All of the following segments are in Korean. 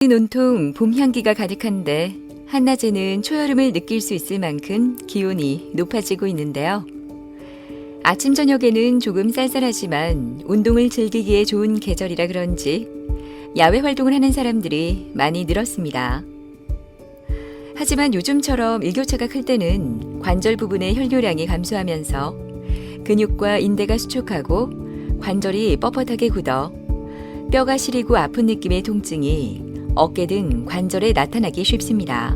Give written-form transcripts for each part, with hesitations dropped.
온통 봄 향기가 가득한데 한낮에는 초여름을 느낄 수 있을 만큼 기온이 높아지고 있는데요. 아침 저녁에는 조금 쌀쌀하지만 운동을 즐기기에 좋은 계절이라 그런지 야외 활동을 하는 사람들이 많이 늘었습니다. 하지만 요즘처럼 일교차가 클 때는 관절 부분의 혈류량이 감소하면서 근육과 인대가 수축하고 관절이 뻣뻣하게 굳어 뼈가 시리고 아픈 느낌의 통증이 어깨 등 관절에 나타나기 쉽습니다.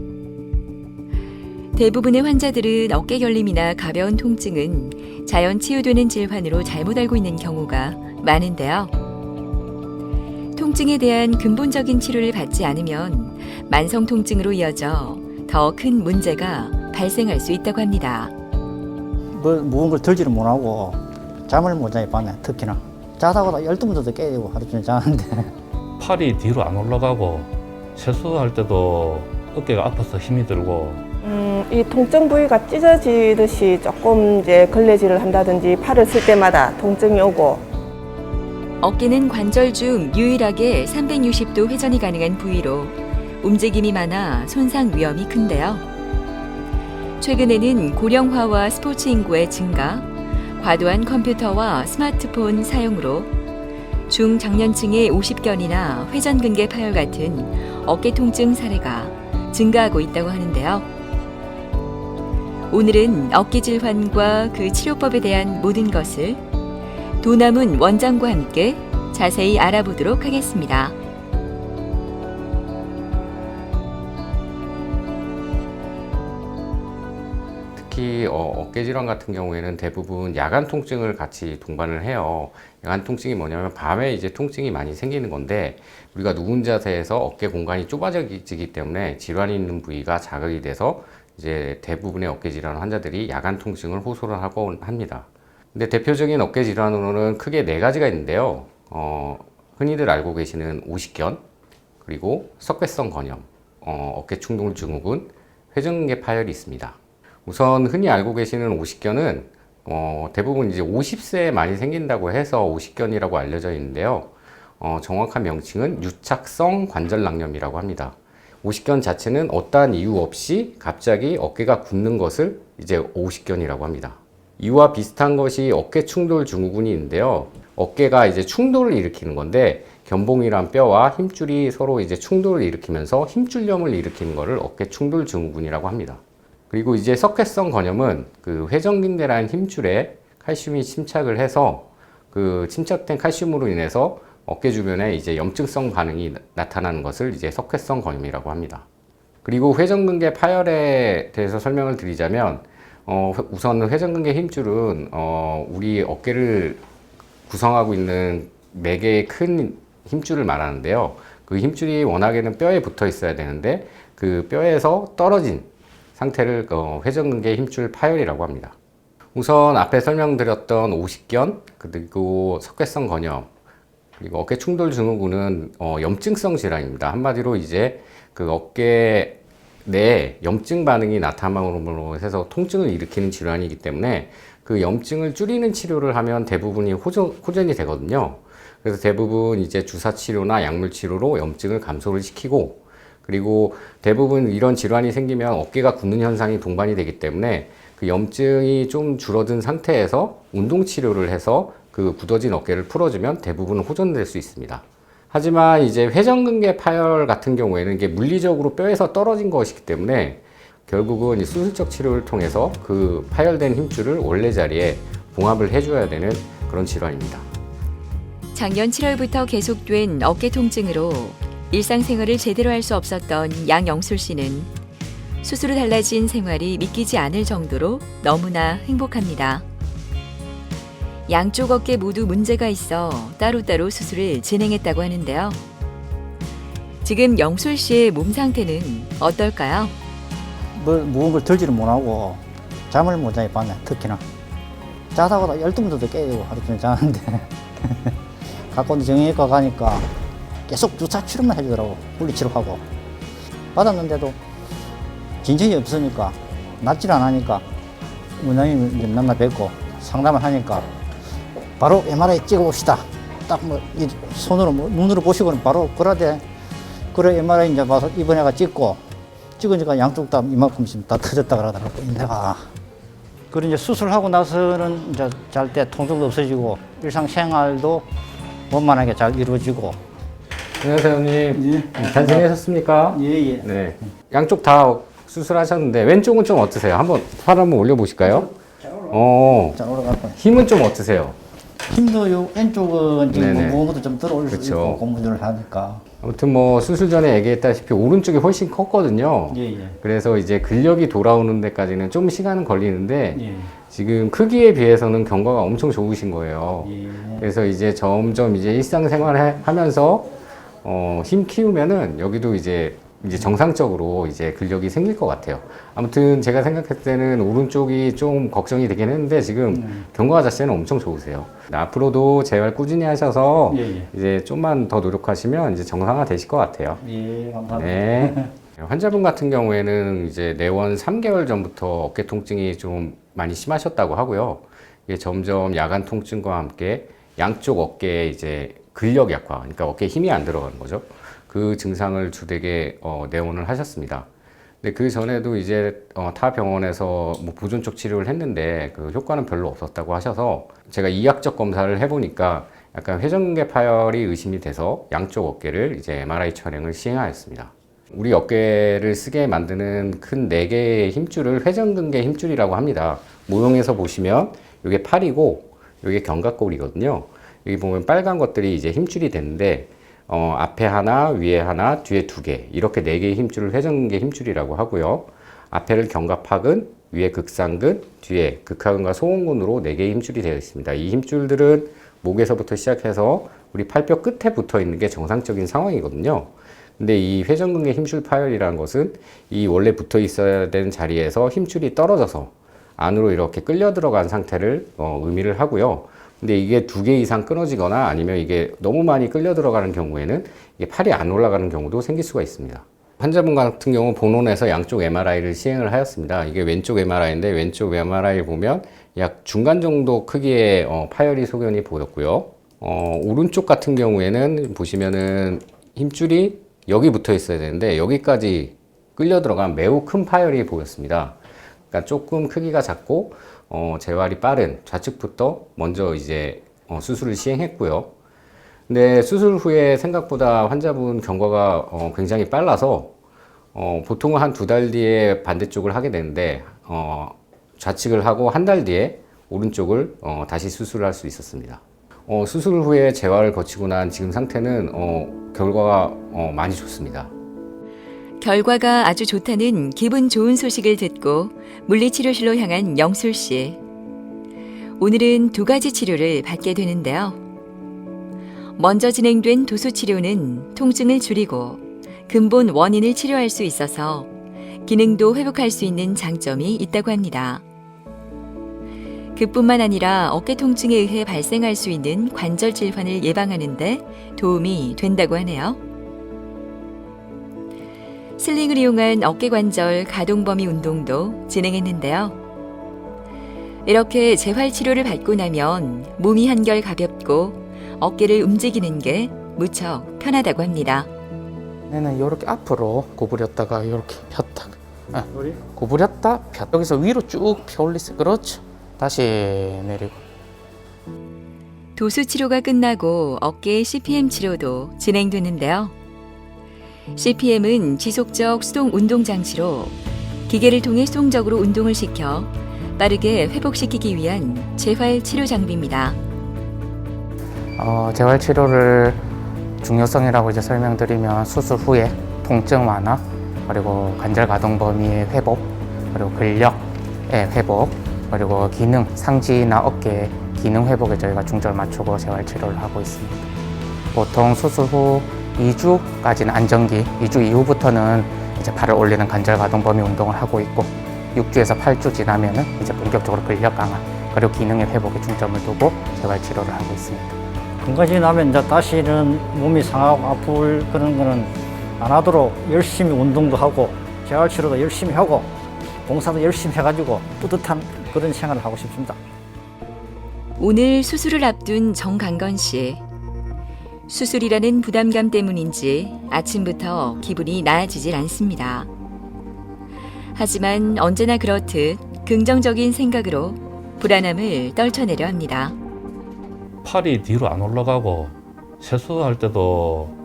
대부분의 환자들은 어깨 결림이나 가벼운 통증은 자연 치유되는 질환으로 잘못 알고 있는 경우가 많은데요. 통증에 대한 근본적인 치료를 받지 않으면 만성 통증으로 이어져 더 큰 문제가 발생할 수 있다고 합니다. 무거운 걸 들지를 못하고 잠을 못 자요, 밤에 특히나. 자다가 12번도 깨야 되고 하루 종일 자는데. 팔이 뒤로 안 올라가고 세수할 때도 어깨가 아파서 힘이 들고 이 통증 부위가 찢어지듯이 조금 이제 걸레질을 한다든지 팔을 쓸 때마다 통증이 오고. 어깨는 관절 중 유일하게 360도 회전이 가능한 부위로 움직임이 많아 손상 위험이 큰데요. 최근에는 고령화와 스포츠 인구의 증가, 과도한 컴퓨터와 스마트폰 사용으로 중장년층의 오십견이나 회전근개 파열 같은 어깨 통증 사례가 증가하고 있다고 하는데요. 오늘은 어깨 질환과 그 치료법에 대한 모든 것을 도남은 원장과 함께 자세히 알아보도록 하겠습니다. 특히 어깨 질환 같은 경우에는 대부분 야간 통증을 같이 동반을 해요. 야간 통증이 뭐냐면 밤에 이제 통증이 많이 생기는 건데, 우리가 누운 자세에서 어깨 공간이 좁아지기 때문에 질환이 있는 부위가 자극이 돼서 이제 대부분의 어깨 질환 환자들이 야간 통증을 호소를 하곤 합니다. 근데 대표적인 어깨 질환으로는 크게 4가지가 있는데요. 흔히들 알고 계시는 오십견, 그리고 석회성 건염, 어깨 충돌 증후군, 회전근개 파열이 있습니다. 우선 흔히 알고 계시는 오십견은 대부분 이제 50세에 많이 생긴다고 해서 오십견이라고 알려져 있는데요. 정확한 명칭은 유착성 관절낭염이라고 합니다. 오십견 자체는 어떠한 이유 없이 갑자기 어깨가 굳는 것을 이제 오십견이라고 합니다. 이와 비슷한 것이 어깨 충돌 증후군이 있는데요. 어깨가 이제 충돌을 일으키는 건데, 견봉이란 뼈와 힘줄이 서로 이제 충돌을 일으키면서 힘줄염을 일으키는 것을 어깨 충돌 증후군이라고 합니다. 그리고 이제 석회성 건염은 그 회전근개라는 힘줄에 칼슘이 침착을 해서 그 침착된 칼슘으로 인해서 어깨 주변에 이제 염증성 반응이 나타나는 것을 이제 석회성 건염이라고 합니다. 그리고 회전근개 파열에 대해서 설명을 드리자면, 우선 회전근개 힘줄은 우리 어깨를 구성하고 있는 4개의 큰 힘줄을 말하는데요. 그 힘줄이 워낙에는 뼈에 붙어 있어야 되는데, 그 뼈에서 떨어진 상태를 회전근개 힘줄 파열이라고 합니다. 우선 앞에 설명드렸던 오십견, 그리고 석회성 건염, 그리고 어깨 충돌 증후군은 염증성 질환입니다. 한마디로 이제 그 어깨 내에 염증 반응이 나타남으로 해서 통증을 일으키는 질환이기 때문에 그 염증을 줄이는 치료를 하면 대부분이 호전이 되거든요. 그래서 대부분 이제 주사 치료나 약물 치료로 염증을 감소를 시키고, 그리고 대부분 이런 질환이 생기면 어깨가 굳는 현상이 동반이 되기 때문에 그 염증이 좀 줄어든 상태에서 운동 치료를 해서 그 굳어진 어깨를 풀어주면 대부분 호전될 수 있습니다. 하지만 이제 회전근개 파열 같은 경우에는 이게 물리적으로 뼈에서 떨어진 것이기 때문에 결국은 이 수술적 치료를 통해서 그 파열된 힘줄을 원래 자리에 봉합을 해줘야 되는 그런 질환입니다. 작년 7월부터 계속된 어깨 통증으로 일상생활을 제대로 할 수 없었던 양영술 씨는 수술 후 달라진 생활이 믿기지 않을 정도로 너무나 행복합니다. 양쪽 어깨 모두 문제가 있어 따로따로 수술을 진행했다고 하는데요. 지금 영술 씨의 몸 상태는 어떨까요? 무거운 걸 들지를 못하고 잠을 못 자요, 밤에 특히나. 자다가 12번도 깨야 되고 하루 종일 자는데. 갖고 정형외과 가니까 계속 주사 치료만 해주더라고. 물리치료하고. 받았는데도 진전이 없으니까, 낫질 않으니까 원장님 만나 뵙고 상담을 하니까 바로 MRI 찍어봅시다. 딱 손으로 눈으로 보시고는 바로 그러되 그래 MRI 이제 봐서 입원해가 찍으니까 양쪽 다 이만큼씩 다 터졌다 그러더라고 인대가. 그리고 이제 수술하고 나서는 이제 잘 때 통증도 없어지고 일상생활도 원만하게 잘 이루어지고. 안녕하세요, 형님. 잘 지내셨습니까? 예예. 네. 양쪽 다 수술하셨는데 왼쪽은 좀 어떠세요? 팔 한번 올려보실까요? 잘 올라갈 거예요. 힘은 좀 어떠세요? 힘도 요 왼쪽은 지금 네네. 무거운 것도 좀 들어 올릴 수 그쵸. 있고 고무줄을 하니까. 아무튼 뭐 수술 전에 얘기했다시피 오른쪽이 훨씬 컸거든요. 예예. 그래서 이제 근력이 돌아오는 데까지는 좀 시간은 걸리는데 예. 지금 크기에 비해서는 경과가 엄청 좋으신 거예요. 예. 그래서 이제 점점 이제 일상생활 하면서 힘 키우면은 여기도 이제 정상적으로 이제 근력이 생길 것 같아요. 아무튼 제가 생각했을 때는 오른쪽이 좀 걱정이 되긴 했는데 지금 경과 자체는 엄청 좋으세요. 앞으로도 재활 꾸준히 하셔서 예. 이제 좀만 더 노력하시면 이제 정상화 되실 것 같아요. 예. 감사합니다. 네. 환자분 같은 경우에는 이제 내원 3개월 전부터 어깨 통증이 좀 많이 심하셨다고 하고요. 이게 점점 야간 통증과 함께 양쪽 어깨에 이제 근력 약화, 그러니까 어깨에 힘이 안 들어가는 거죠. 그 증상을 주되게 내원을 하셨습니다. 근데 그 전에도 이제 타 병원에서 뭐 보존적 치료를 했는데 그 효과는 별로 없었다고 하셔서 제가 이학적 검사를 해보니까 약간 회전근개 파열이 의심이 돼서 양쪽 어깨를 이제 MRI 촬영을 시행하였습니다. 우리 어깨를 쓰게 만드는 큰 4개의 힘줄을 회전근개 힘줄이라고 합니다. 모형에서 보시면 이게 팔이고 이게 견갑골이거든요. 여기 보면 빨간 것들이 이제 힘줄이 되는데 앞에 하나, 위에 하나, 뒤에 2개 이렇게 4개의 힘줄을 회전근개 힘줄이라고 하고요. 앞에를 견갑하근, 위에 극상근, 뒤에 극하근과 소원근으로 4개의 힘줄이 되어 있습니다. 이 힘줄들은 목에서부터 시작해서 우리 팔뼈 끝에 붙어 있는 게 정상적인 상황이거든요. 근데 이 회전근개 힘줄 파열이라는 것은 이 원래 붙어 있어야 되는 자리에서 힘줄이 떨어져서 안으로 이렇게 끌려 들어간 상태를 의미를 하고요. 근데 이게 2개 이상 끊어지거나 아니면 이게 너무 많이 끌려 들어가는 경우에는 이게 팔이 안 올라가는 경우도 생길 수가 있습니다. 환자분 같은 경우 본원에서 양쪽 MRI를 시행을 하였습니다. 이게 왼쪽 MRI인데 왼쪽 MRI 보면 약 중간 정도 크기의 파열이 소견이 보였고요. 오른쪽 같은 경우에는 보시면은 힘줄이 여기 붙어 있어야 되는데 여기까지 끌려 들어간 매우 큰 파열이 보였습니다. 그러니까 조금 크기가 작고 재활이 빠른 좌측부터 먼저 이제 수술을 시행했고요. 근데 수술 후에 생각보다 환자분 경과가 굉장히 빨라서 보통은 한 2달 뒤에 반대쪽을 하게 되는데 좌측을 하고 1달 뒤에 오른쪽을 다시 수술을 할 수 있었습니다. 수술 후에 재활을 거치고 난 지금 상태는 결과가 많이 좋습니다. 결과가 아주 좋다는 기분 좋은 소식을 듣고 물리치료실로 향한 영술 씨. 오늘은 2가지 치료를 받게 되는데요. 먼저 진행된 도수 치료는 통증을 줄이고 근본 원인을 치료할 수 있어서 기능도 회복할 수 있는 장점이 있다고 합니다. 그뿐만 아니라 어깨 통증에 의해 발생할 수 있는 관절 질환을 예방하는 데 도움이 된다고 하네요. 슬링을 이용한 어깨관절 가동 범위 운동도 진행했는데요. 이렇게 재활치료를 받고 나면 몸이 한결 가볍고 어깨를 움직이는 게 무척 편하다고 합니다. 얘는 이렇게 앞으로 구부렸다가 이렇게 폈다가 구부렸다 폈다 여기서 위로 쭉 펴 올리세요. 그렇죠. 다시 내리고. 도수 치료가 끝나고 어깨 CPM 치료도 진행되는데요. CPM은 지속적 수동 운동 장치로 기계를 통해 수동적으로 운동을 시켜 빠르게 회복시키기 위한 재활 치료 장비입니다. 재활 치료를 중요성이라고 이제 설명드리면 수술 후에 통증 완화, 그리고 관절 가동 범위의 회복, 그리고 근력의 회복, 그리고 기능, 상지나 어깨 기능 회복에 저희가 중점을 맞추고 재활 치료를 하고 있습니다. 보통 수술 후 2주까지는 안정기, 2주 이후부터는 이제 팔을 올리는 관절 가동 범위 운동을 하고 있고 6주에서 8주 지나면은 이제 본격적으로 근력 강화, 그리고 기능의 회복에 중점을 두고 재활 치료를 하고 있습니다. 건강이 나면 이제 다시는 몸이 상하고 아플 그런 거는 안 하도록 열심히 운동도 하고 재활치료도 열심히 하고 봉사도 열심히 해가지고 뿌듯한 그런 생활을 하고 싶습니다. 오늘 수술을 앞둔 정강건 씨. 수술이라는 부담감 때문인지 아침부터 기분이 나아지질 않습니다. 하지만 언제나 그렇듯 긍정적인 생각으로 불안함을 떨쳐내려 합니다. 팔이 뒤로 안 올라가고 세수할 때도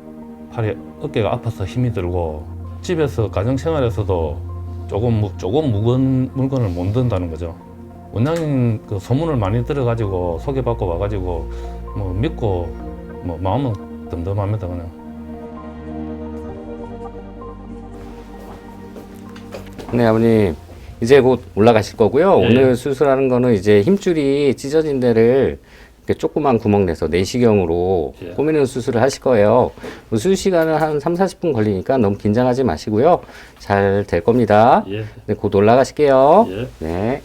팔이 어깨가 아파서 힘이 들고 집에서 가정생활에서도 조금 무거운 물건을 못 든다는 거죠. 원장님 그 소문을 많이 들어가지고 소개받고 와가지고 뭐 믿고 뭐 마음은 덤덤합니다 그냥. 네, 아버님. 이제 곧 올라가실 거고요. 네. 오늘 수술하는 거는 이제 힘줄이 찢어진 데를 이렇게 조그만 구멍 내서 내시경으로 예. 꾸미는 수술을 하실 거예요. 수술 시간은 한 3-40분 걸리니까 너무 긴장하지 마시고요. 잘 될 겁니다. 예. 네, 곧 올라가실게요. 예. 네.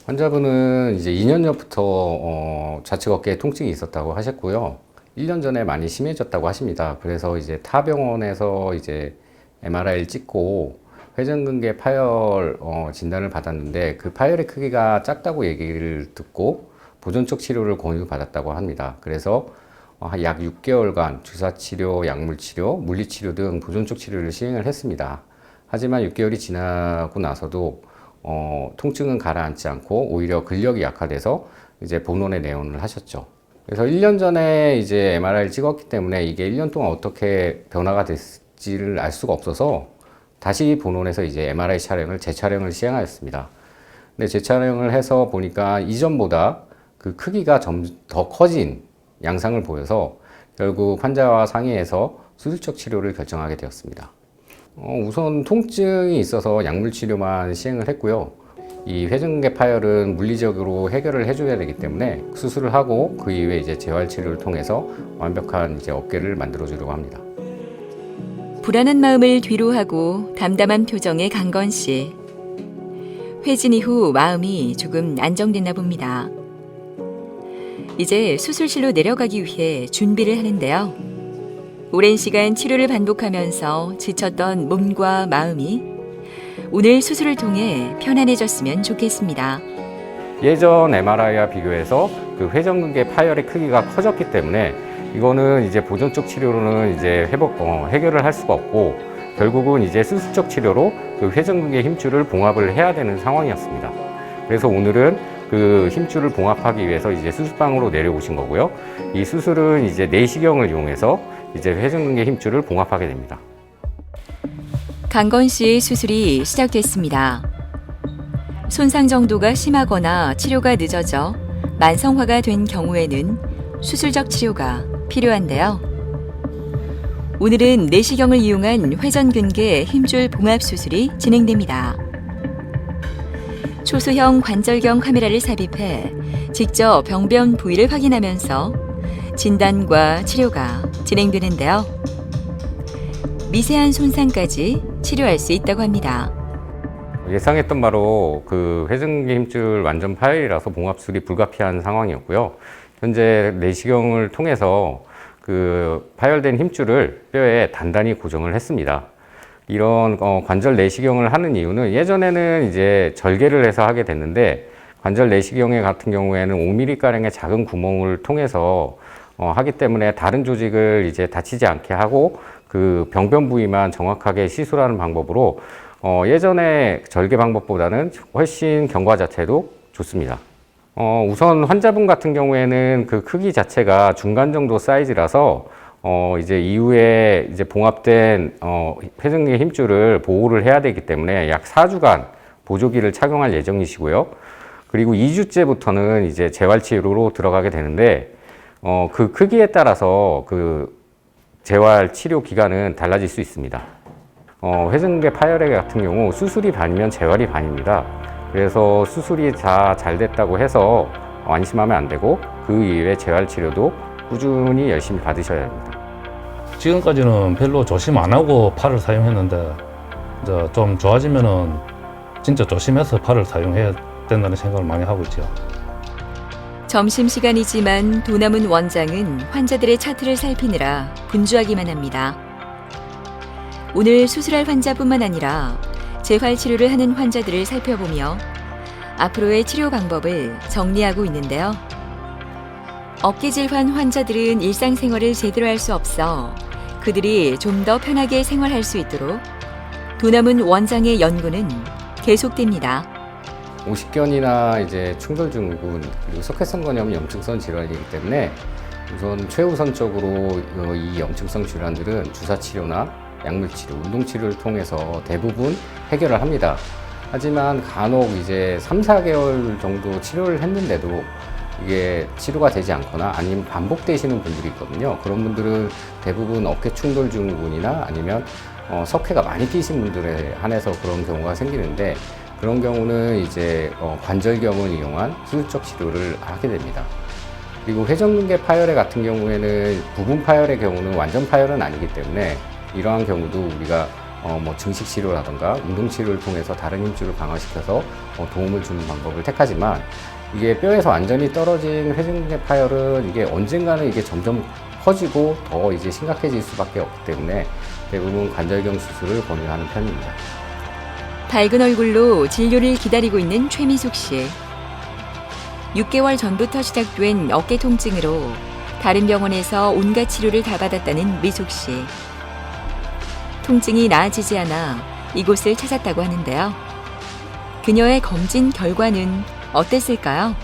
환자분은 이제 2년 전부터 좌측 어깨에 통증이 있었다고 하셨고요. 1년 전에 많이 심해졌다고 하십니다. 그래서 이제 타 병원에서 이제 MRI를 찍고 회전근개 파열 진단을 받았는데 그 파열의 크기가 작다고 얘기를 듣고 보존적 치료를 권유받았다고 합니다. 그래서 약 6개월간 주사치료, 약물치료, 물리치료 등 보존적 치료를 시행을 했습니다. 하지만 6개월이 지나고 나서도 통증은 가라앉지 않고 오히려 근력이 약화돼서 이제 본원에 내원을 하셨죠. 그래서 1년 전에 이제 MRI를 찍었기 때문에 이게 1년 동안 어떻게 변화가 됐지를 알 수가 없어서 다시 본원에서 이제 MRI 촬영을 재촬영을 시행하였습니다. 근데 재촬영을 해서 보니까 이전보다 그 크기가 좀 더 커진 양상을 보여서 결국 환자와 상의해서 수술적 치료를 결정하게 되었습니다. 우선 통증이 있어서 약물 치료만 시행을 했고요. 이 회전근개 파열은 물리적으로 해결을 해줘야 되기 때문에 수술을 하고 그 이후에 이제 재활 치료를 통해서 완벽한 이제 어깨를 만들어 주려고 합니다. 불안한 마음을 뒤로하고 담담한 표정의 강건 씨. 회진 이후 마음이 조금 안정됐나 봅니다. 이제 수술실로 내려가기 위해 준비를 하는데요. 오랜 시간 치료를 반복하면서 지쳤던 몸과 마음이 오늘 수술을 통해 편안해졌으면 좋겠습니다. 예전 MRI와 비교해서 그 회전근개 파열의 크기가 커졌기 때문에 이거는 이제 보존적 치료로는 이제 해결을 할 수가 없고 결국은 이제 수술적 치료로 그 회전근개 힘줄을 봉합을 해야 되는 상황이었습니다. 그래서 오늘은 그 힘줄을 봉합하기 위해서 이제 수술방으로 내려오신 거고요. 이 수술은 이제 내시경을 이용해서 이제 회전근개 힘줄을 봉합하게 됩니다. 강건 씨의 수술이 시작됐습니다. 손상 정도가 심하거나 치료가 늦어져 만성화가 된 경우에는 수술적 치료가 필요한데요. 오늘은 내시경을 이용한 회전근개 힘줄 봉합 수술이 진행됩니다. 초소형 관절경 카메라를 삽입해 직접 병변 부위를 확인하면서 진단과 치료가 진행되는데요. 미세한 손상까지 치료할 수 있다고 합니다. 예상했던 바로 그 회전근개 힘줄 완전 파열이라서 봉합술이 불가피한 상황이었고요. 현재 내시경을 통해서 그 파열된 힘줄을 뼈에 단단히 고정을 했습니다. 이런 관절 내시경을 하는 이유는 예전에는 이제 절개를 해서 하게 됐는데 관절 내시경 같은 경우에는 5mm가량의 작은 구멍을 통해서 하기 때문에 다른 조직을 이제 다치지 않게 하고 그 병변 부위만 정확하게 시술하는 방법으로 예전의 절개 방법보다는 훨씬 경과 자체도 좋습니다. 우선 환자분 같은 경우에는 그 크기 자체가 중간 정도 사이즈라서 이제 이후에 이제 봉합된 회전근개 힘줄을 보호를 해야 되기 때문에 약 4주간 보조기를 착용할 예정이시고요. 그리고 2주째부터는 이제 재활 치료로 들어가게 되는데 그 크기에 따라서 그 재활 치료 기간은 달라질 수 있습니다. 회전근개 파열애 같은 경우 수술이 반이면 재활이 반입니다. 그래서 수술이 다 잘 됐다고 해서 안심하면 안 되고 그 이후에 재활 치료도 꾸준히 열심히 받으셔야 합니다. 지금까지는 별로 조심 안 하고 팔을 사용했는데 이제 좀 좋아지면은 진짜 조심해서 팔을 사용해야 된다는 생각을 많이 하고 있죠. 점심시간이지만 도남은 원장은 환자들의 차트를 살피느라 분주하기만 합니다. 오늘 수술할 환자뿐만 아니라 재활 치료를 하는 환자들을 살펴보며 앞으로의 치료 방법을 정리하고 있는데요. 어깨 질환 환자들은 일상생활을 제대로 할 수 없어 그들이 좀 더 편하게 생활할 수 있도록 도남은 원장의 연구는 계속됩니다. 50견이나 이제 충돌증후군 그리고 석회성 건염 염증성 질환이기 때문에 우선 최우선적으로 이 염증성 질환들은 주사 치료나 약물 치료, 운동 치료를 통해서 대부분 해결을 합니다. 하지만 간혹 이제 3, 4개월 정도 치료를 했는데도 이게 치료가 되지 않거나 아니면 반복되시는 분들이 있거든요. 그런 분들은 대부분 어깨 충돌 증후군이나 아니면 석회가 많이 끼신 분들에 한해서 그런 경우가 생기는데, 그런 경우는 이제 관절경을 이용한 수술적 치료를 하게 됩니다. 그리고 회전근개 파열애 같은 경우에는 부분 파열의 경우는 완전 파열은 아니기 때문에 이러한 경우도 우리가 뭐 증식 치료라든가 운동 치료를 통해서 다른 힘줄을 강화시켜서 도움을 주는 방법을 택하지만, 이게 뼈에서 완전히 떨어진 회전근개 파열은 이게 언젠가는 이게 점점 커지고 더 이제 심각해질 수밖에 없기 때문에 대부분 관절경 수술을 권유하는 편입니다. 밝은 얼굴로 진료를 기다리고 있는 최미숙 씨. 6개월 전부터 시작된 어깨 통증으로 다른 병원에서 온갖 치료를 다 받았다는 미숙 씨. 통증이 나아지지 않아 이곳을 찾았다고 하는데요. 그녀의 검진 결과는 어땠을까요?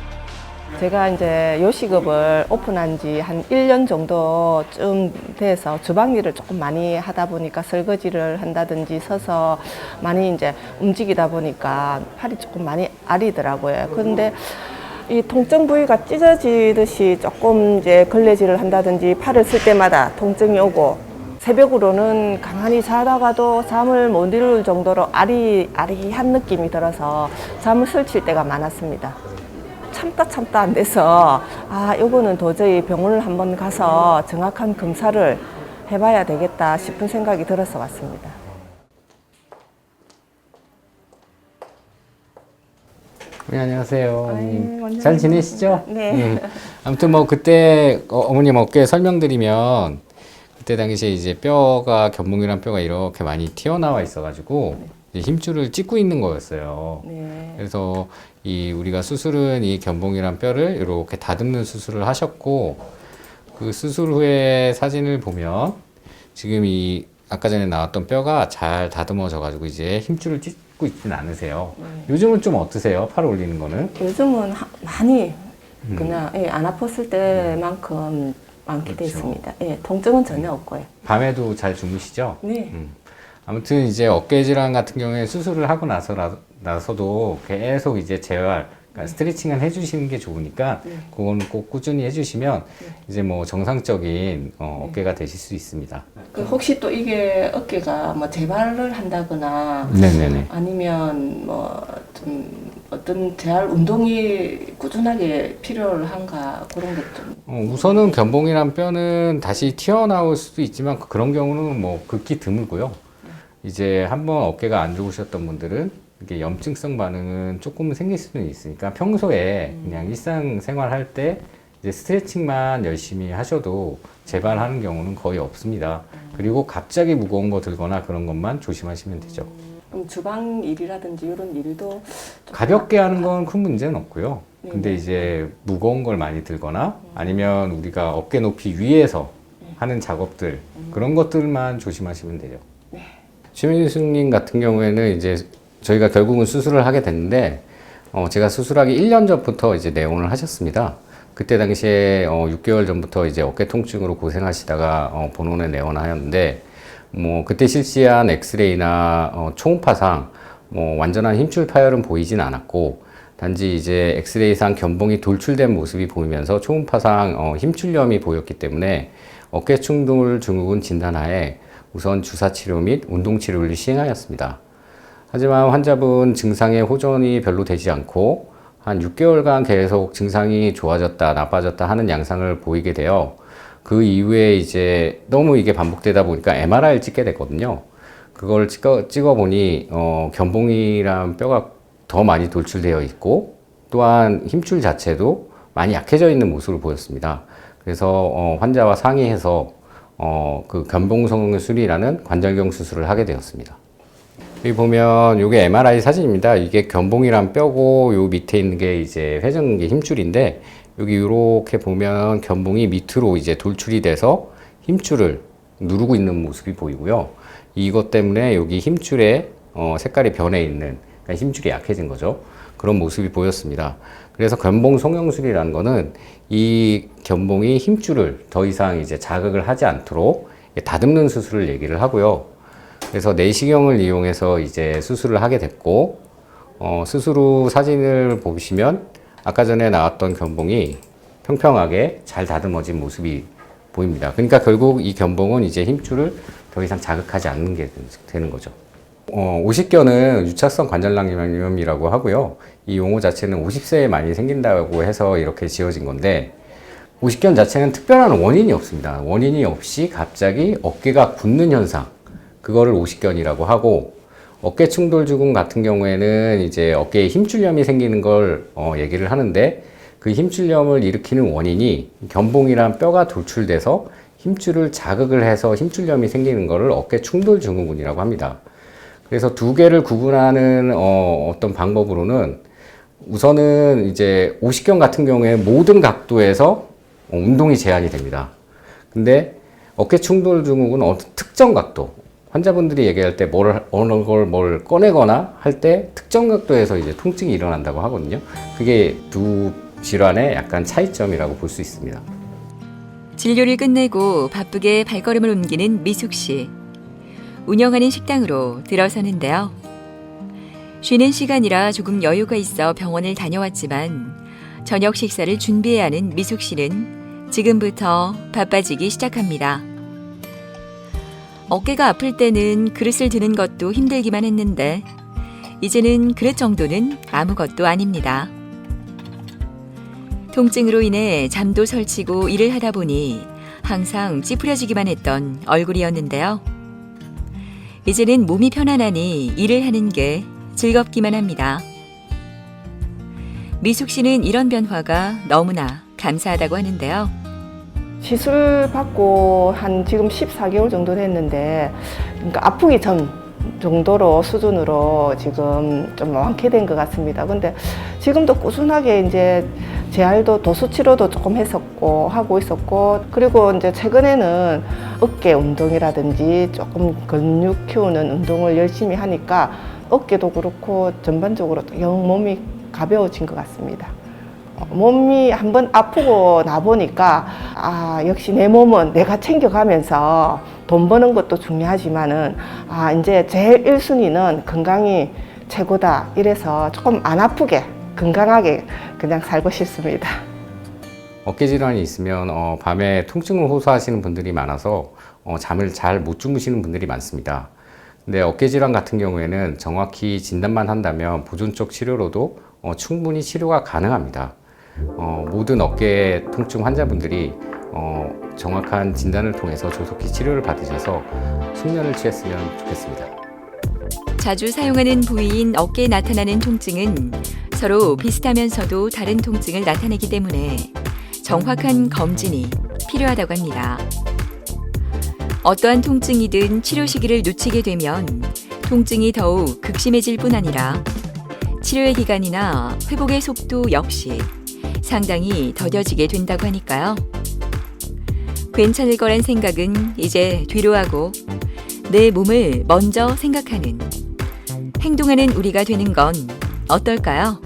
제가 이제 요식업을 오픈한 지 한 1년 정도쯤 돼서 주방 일을 조금 많이 하다 보니까 설거지를 한다든지 서서 많이 이제 움직이다 보니까 팔이 조금 많이 아리더라고요. 그런데 이 통증 부위가 찢어지듯이 조금 이제 걸레질을 한다든지 팔을 쓸 때마다 통증이 오고, 새벽으로는 가만히 자다가도 잠을 못 이룰 정도로 아리한 느낌이 들어서 잠을 설칠 때가 많았습니다. 참다 안 돼서 요거는 도저히 병원을 한번 가서 정확한 검사를 해봐야 되겠다 싶은 생각이 들어서 왔습니다. 네, 안녕하세요. 원장님. 잘 지내시죠? 네. 아무튼 뭐 그때 어머님 어깨 설명드리면, 그때 당시에 이제 뼈가, 견봉이란 뼈가 이렇게 많이 튀어나와 있어가지고 이제 힘줄을 찢고 있는 거였어요. 네. 그래서 우리가 수술은 이 견봉이란 뼈를 이렇게 다듬는 수술을 하셨고, 그 수술 후에 사진을 보면 지금 이 아까 전에 나왔던 뼈가 잘 다듬어져 가지고 이제 힘줄을 찢고 있진 않으세요. 요즘은 좀 어떠세요? 팔 올리는 거는? 요즘은 많이 그냥 안 아팠을 때만큼 많게 그렇죠. 됐습니다. 예, 통증은 전혀 없고요. 밤에도 잘 주무시죠? 네. 아무튼 이제 어깨 질환 같은 경우에 수술을 하고 나서도 계속 이제 재활, 그러니까 스트레칭을 해주시는 게 좋으니까 그거는 꼭 꾸준히 해주시면 이제 뭐 정상적인 어깨가 되실 수 있습니다. 그 혹시 또 이게 어깨가 뭐 재발을 한다거나 네네네. 아니면 뭐 좀 어떤 재활 운동이 꾸준하게 필요한가 그런 것 좀. 우선은 견봉이란 뼈는 다시 튀어나올 수도 있지만 그런 경우는 뭐 극히 드물고요. 이제 한번 어깨가 안 좋으셨던 분들은 이게 염증성 반응은 조금 생길 수는 있으니까 평소에 그냥 일상생활 할 때 이제 스트레칭만 열심히 하셔도 재발하는 경우는 거의 없습니다. 그리고 갑자기 무거운 거 들거나 그런 것만 조심하시면 되죠. 그럼 주방 일이라든지 이런 일도 좀 가볍게 하는 건 큰 문제는 없고요. 네. 근데 이제 무거운 걸 많이 들거나 아니면 우리가 어깨 높이 위에서 하는 작업들 그런 것들만 조심하시면 되죠. 최민수님 같은 경우에는 이제 저희가 결국은 수술을 하게 됐는데 제가 수술하기 1년 전부터 이제 내원을 하셨습니다. 그때 당시에 6개월 전부터 이제 어깨 통증으로 고생하시다가 본원에 내원하였는데, 뭐 그때 실시한 엑스레이나 초음파상 뭐 완전한 힘줄 파열은 보이진 않았고, 단지 이제 엑스레이상 견봉이 돌출된 모습이 보이면서 초음파상 힘줄염이 보였기 때문에 어깨 충돌 증후군 진단하에 우선 주사 치료 및 운동 치료를 시행하였습니다. 하지만 환자분 증상의 호전이 별로 되지 않고 한 6개월간 계속 증상이 좋아졌다 나빠졌다 하는 양상을 보이게 되어, 그 이후에 이제 너무 이게 반복되다 보니까 MRI를 찍게 됐거든요. 그걸 찍어보니 견봉이란 뼈가 더 많이 돌출되어 있고 또한 힘줄 자체도 많이 약해져 있는 모습을 보였습니다. 그래서 환자와 상의해서 그 견봉성 수리라는 관절경 수술을 하게 되었습니다. 여기 보면 이게 MRI 사진입니다. 이게 견봉이란 뼈고 요 밑에 있는 게 이제 회전근개 힘줄인데, 여기 이렇게 보면 견봉이 밑으로 이제 돌출이 돼서 힘줄을 누르고 있는 모습이 보이고요. 이것 때문에 여기 힘줄에 색깔이 변해 있는, 그러니까 힘줄이 약해진 거죠. 그런 모습이 보였습니다. 그래서 견봉 송영술이라는 거는 이 견봉이 힘줄을 더 이상 이제 자극을 하지 않도록 다듬는 수술을 얘기를 하고요. 그래서 내시경을 이용해서 이제 수술을 하게 됐고, 수술 후 사진을 보시면 아까 전에 나왔던 견봉이 평평하게 잘 다듬어진 모습이 보입니다. 그러니까 결국 이 견봉은 이제 힘줄을 더 이상 자극하지 않는 게 되는 거죠. 오십견은 유착성 관절낭염이라고 하고요. 이 용어 자체는 50세에 많이 생긴다고 해서 이렇게 지어진 건데, 오십견 자체는 특별한 원인이 없습니다. 원인이 없이 갑자기 어깨가 굳는 현상, 그거를 오십견이라고 하고, 어깨 충돌 증후군 같은 경우에는 이제 어깨에 힘줄염이 생기는 걸 얘기를 하는데, 그 힘줄염을 일으키는 원인이 견봉이란 뼈가 돌출돼서 힘줄을 자극을 해서 힘줄염이 생기는 거를 어깨 충돌 증후군이라고 합니다. 그래서 두 개를 구분하는 어떤 방법으로는, 우선은 이제 오십견 같은 경우에 모든 각도에서 운동이 제한이 됩니다. 근데 어깨 충돌 증후군은 어떤 특정 각도, 환자분들이 얘기할 때 어느 걸 뭘 꺼내거나 할 때 특정 각도에서 이제 통증이 일어난다고 하거든요. 그게 두 질환의 약간 차이점이라고 볼 수 있습니다. 진료를 끝내고 바쁘게 발걸음을 옮기는 미숙 씨. 운영하는 식당으로 들어서는데요. 쉬는 시간이라 조금 여유가 있어 병원을 다녀왔지만 저녁 식사를 준비해야 하는 미숙 씨는 지금부터 바빠지기 시작합니다. 어깨가 아플 때는 그릇을 드는 것도 힘들기만 했는데 이제는 그릇 정도는 아무것도 아닙니다. 통증으로 인해 잠도 설치고 일을 하다 보니 항상 찌푸려지기만 했던 얼굴이었는데요. 이제는 몸이 편안하니 일을 하는 게 즐겁기만 합니다. 미숙 씨는 이런 변화가 너무나 감사하다고 하는데요. 시술 받고 한 지금 14개월 정도 됐는데, 그러니까 아프기 전 정도로 수준으로 지금 좀 완쾌된 것 같습니다. 근데 지금도 꾸준하게 이제 재활도 도수 치료도 조금 했었고 하고 있었고, 그리고 이제 최근에는 어깨 운동이라든지 조금 근육 키우는 운동을 열심히 하니까 어깨도 그렇고 전반적으로 영 몸이 가벼워진 것 같습니다. 몸이 한번 아프고 나보니까 역시 내 몸은 내가 챙겨가면서 돈 버는 것도 중요하지만은 이제 제일 1순위는 건강이 최고다, 이래서 조금 안 아프게 건강하게 그냥 살고 싶습니다. 어깨 질환이 있으면 밤에 통증을 호소하시는 분들이 많아서 잠을 잘 못 주무시는 분들이 많습니다. 근데 어깨 질환 같은 경우에는 정확히 진단만 한다면 보존적 치료로도 충분히 치료가 가능합니다. 모든 어깨 통증 환자분들이 정확한 진단을 통해서 조속히 치료를 받으셔서 숙면을 취했으면 좋겠습니다. 자주 사용하는 부위인 어깨에 나타나는 통증은 서로 비슷하면서도 다른 통증을 나타내기 때문에 정확한 검진이 필요하다고 합니다. 어떠한 통증이든 치료 시기를 놓치게 되면 통증이 더욱 극심해질 뿐 아니라 치료의 기간이나 회복의 속도 역시 상당히 더뎌지게 된다고 하니까요. 괜찮을 거란 생각은 이제 뒤로 하고 내 몸을 먼저 생각하는, 행동하는 우리가 되는 건 어떨까요?